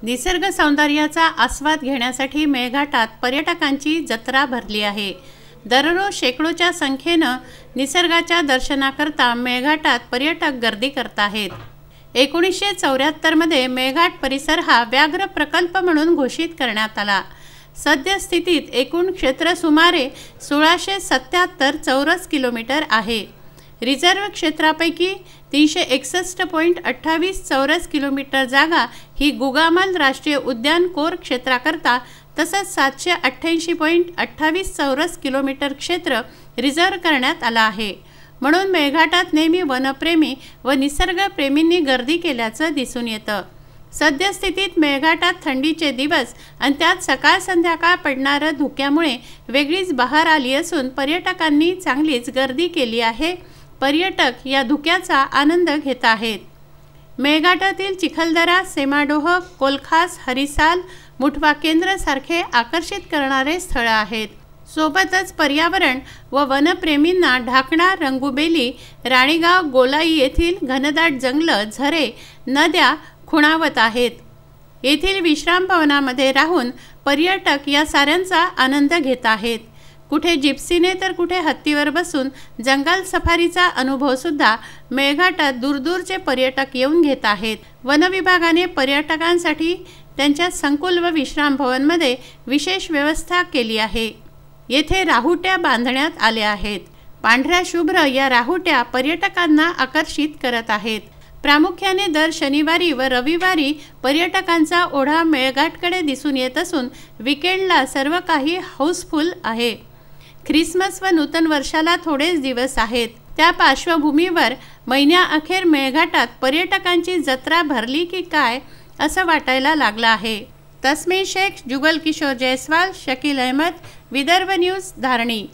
निसर्ग सौंदर्याचा आस्वाद घेण्यासाठी मेळघाटात पर्यटकांची जत्रा भरली आहे। दररोज शेकडोच्या संख्येने निसर्गाच्या दर्शनाकरता मेळघाटात पर्यटक गर्दी करत आहेत। 1974 मध्ये मेळघाट परिसर हा व्याघ्र प्रकल्प म्हणून घोषित करण्यात आला। सद्यस्थितीत एकूण क्षेत्र सुमारे 1677 चौरस किलोमीटर आहे। रिझर्व क्षेत्रापैकी 361.28 चौरस किलोमीटर जागा ही गुगामल राष्ट्रीय उद्यान कोर क्षेत्राकरता तसंच 788.28 चौरस किलोमीटर क्षेत्र रिझर्व करण्यात आला आहे। म्हणून मेळघाटात नेहमी वनप्रेमी व निसर्गप्रेमींनी गर्दी केल्याचं दिसून येतं। सद्यस्थितीत मेळघाटात थंडीचे दिवस आणि त्यात सकाळ संध्याकाळ पडणाऱ्या धुक्यामुळे वेगळीच बहार आली असून पर्यटकांनी चांगलीच गर्दी केली आहे। पर्यटक या धुक्याचा आनंद घेत आहेत। मेळघाटातील चिखलदरा, सेमाडोह, कोलखास, हरिसाल, मुठवा केंद्र सारखे आकर्षित करणारे स्थळ आहेत। सोबतच पर्यावरण व वनप्रेमींना ढाकणा, रंगुबेली, राणीगाव, गोलाई येथील घनदाट जंगल, झरे, नद्या खुणावत आहेत। येथील विश्राम भवनामध्ये राहून पर्यटक या साऱ्यांचा आनंद घेत आहेत। कुठे जिप्सीने तर कुठे हत्तीवर बसून जंगल सफारीचा अनुभव सुद्धा मेळघाटात दूरदूरचे पर्यटक येऊन घेत आहेत। वन विभागाने पर्यटकांसाठी त्यांच्या संकुल व विश्राम भवनमध्ये विशेष व्यवस्था केली आहे। येथे राहुट्या बांधण्यात आल्या आहेत। पांढऱ्या शुभ्र या राहुट्या पर्यटकांना आकर्षित करत आहेत। प्रामुख्याने दर शनिवारी व रविवारी पर्यटकांचा ओढा मेळघाटकडे दिसून येत असून वीकेंडला सर्व काही हाऊसफुल आहे। ख्रिसमस व नूतन वर्षाला थोडेच दिवस आहेत। त्या पार्श्वभूमीवर महिन्याअखेर मेळघाटात पर्यटकांची जत्रा भरली की काय असं वाटायला लागलं आहे। तस्मीन शेख, जुगल किशोर जयस्वाल, शकील अहमद, विदर्भ न्यूज, धारणी।